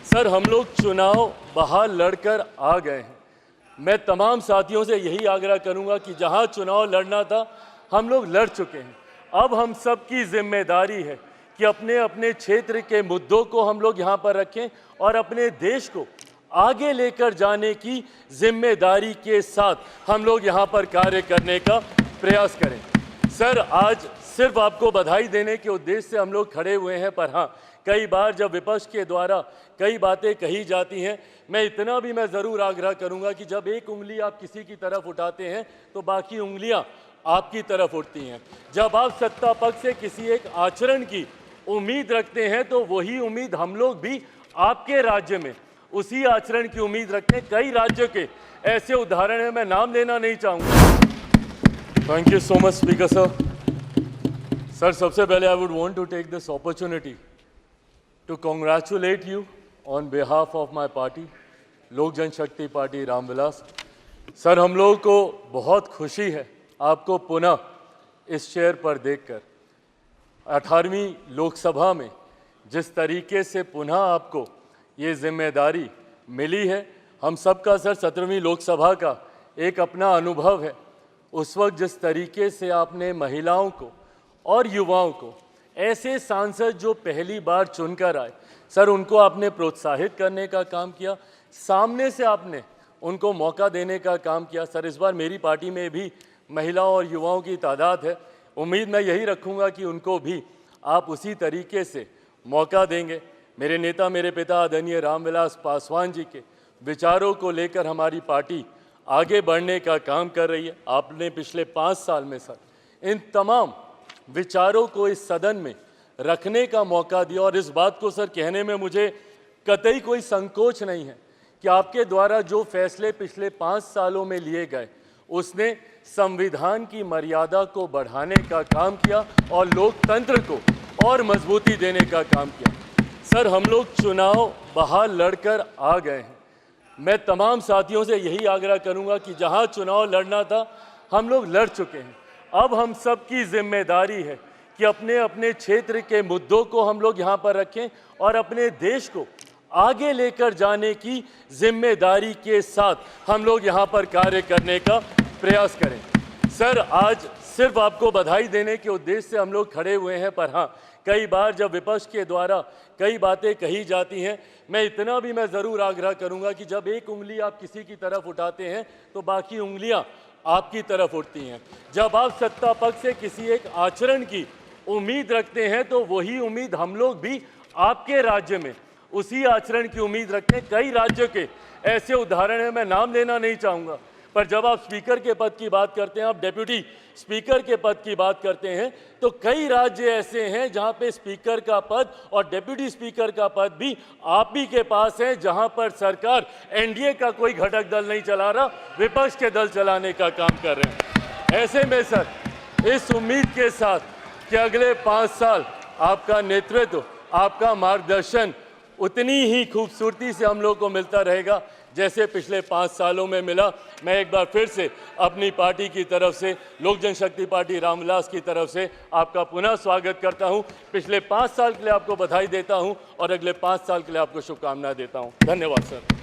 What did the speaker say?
Sir, हम लोग चुनाव बाहर लड़कर आ गए हैं। मैं तमाम साथियों से यही आग्रह करूंगा कि जहां चुनाव लड़ना था हम लोग लड़ चुके हैं। अब हम सब की जिम्मेदारी है कि अपने अपने क्षेत्र के मुद्दों को हम लोग यहां पर रखें और अपने देश को आगे लेकर जाने की जिम्मेदारी के साथ हम लोग यहां पर कार्य करने का प्रयास करें। सर, आज सिर्फ आपको बधाई देने के उद्देश्य से हम लोग खड़े हुए हैं, पर हाँ, कई बार जब विपक्ष के द्वारा कई बातें कही जाती हैं, मैं इतना भी ज़रूर आग्रह करूंगा कि जब एक उंगली आप किसी की तरफ उठाते हैं तो बाकी उंगलियां आपकी तरफ उठती हैं। जब आप सत्ता पक्ष से किसी एक आचरण की उम्मीद रखते हैं तो वही उम्मीद हम लोग भी आपके राज्य में उसी आचरण की उम्मीद रखते हैं। कई राज्यों के ऐसे उदाहरण हैं, मैं नाम लेना नहीं चाहूँगा। Thank you so much speaker sir. Sir, सबसे पहले I would want to take this opportunity to congratulate you on behalf of my party, लोक जनशक्ति पार्टी रामविलास। सर, हम लोगों को बहुत खुशी है आपको पुनः इस चेयर पर देखकर। 18वीं लोकसभा में जिस तरीके से पुनः आपको ये जिम्मेदारी मिली है, हम सबका सर 17वीं लोकसभा का एक अपना अनुभव है। उस वक्त जिस तरीके से आपने महिलाओं को और युवाओं को, ऐसे सांसद जो पहली बार चुनकर आए, सर उनको आपने प्रोत्साहित करने का काम किया, सामने से आपने उनको मौका देने का काम किया। सर, इस बार मेरी पार्टी में भी महिलाओं और युवाओं की तादाद है। उम्मीद मैं यही रखूंगा कि उनको भी आप उसी तरीके से मौका देंगे। मेरे नेता, मेरे पिता आदरणीय रामविलास पासवान जी के विचारों को लेकर हमारी पार्टी आगे बढ़ने का काम कर रही है। आपने पिछले 5 साल में सर इन तमाम विचारों को इस सदन में रखने का मौका दिया, और इस बात को सर कहने में मुझे कतई कोई संकोच नहीं है कि आपके द्वारा जो फैसले पिछले 5 सालों में लिए गए उसने संविधान की मर्यादा को बढ़ाने का काम किया और लोकतंत्र को और मजबूती देने का काम किया। सर, हम लोग चुनाव बाहर लड़कर आ गए हैं। मैं तमाम साथियों से यही आग्रह करूंगा कि जहां चुनाव लड़ना था हम लोग लड़ चुके हैं। अब हम सब की जिम्मेदारी है कि अपने अपने क्षेत्र के मुद्दों को हम लोग यहाँ पर रखें और अपने देश को आगे लेकर जाने की जिम्मेदारी के साथ हम लोग यहाँ पर कार्य करने का प्रयास करें। सर, आज सिर्फ आपको बधाई देने के उद्देश्य से हम लोग खड़े हुए हैं, पर हाँ, कई बार जब विपक्ष के द्वारा कई बातें कही जाती हैं, मैं इतना भी ज़रूर आग्रह करूँगा कि जब एक उंगली आप किसी की तरफ उठाते हैं तो बाकी उंगलियाँ आपकी तरफ उठती हैं। जब आप सत्ता पक्ष से किसी एक आचरण की उम्मीद रखते हैं तो वही उम्मीद हम लोग भी आपके राज्य में उसी आचरण की उम्मीद रखते हैं। कई राज्यों के ऐसे उदाहरण हैं, मैं नाम लेना नहीं चाहूँगा, पर जब आप स्पीकर के पद की बात करते हैं, आप डेप्यूटी स्पीकर के पद की बात करते हैं, तो कई राज्य ऐसे हैं जहां पे स्पीकर का पद और डेप्यूटी स्पीकर का पद भी आप ही के पास है, जहां पर सरकार एनडीए का कोई घटक दल नहीं चला रहा, विपक्ष के दल चलाने का काम कर रहे हैं। ऐसे में सर, इस उम्मीद के साथ कि अगले 5 साल आपका नेतृत्व, आपका मार्गदर्शन उतनी ही खूबसूरती से हम लोग को मिलता रहेगा जैसे पिछले 5 सालों में मिला। मैं एक बार फिर से अपनी पार्टी की तरफ से, लोक जनशक्ति पार्टी रामविलास की तरफ से आपका पुनः स्वागत करता हूं। पिछले 5 साल के लिए आपको बधाई देता हूं और अगले 5 साल के लिए आपको शुभकामनाएं देता हूं। धन्यवाद सर।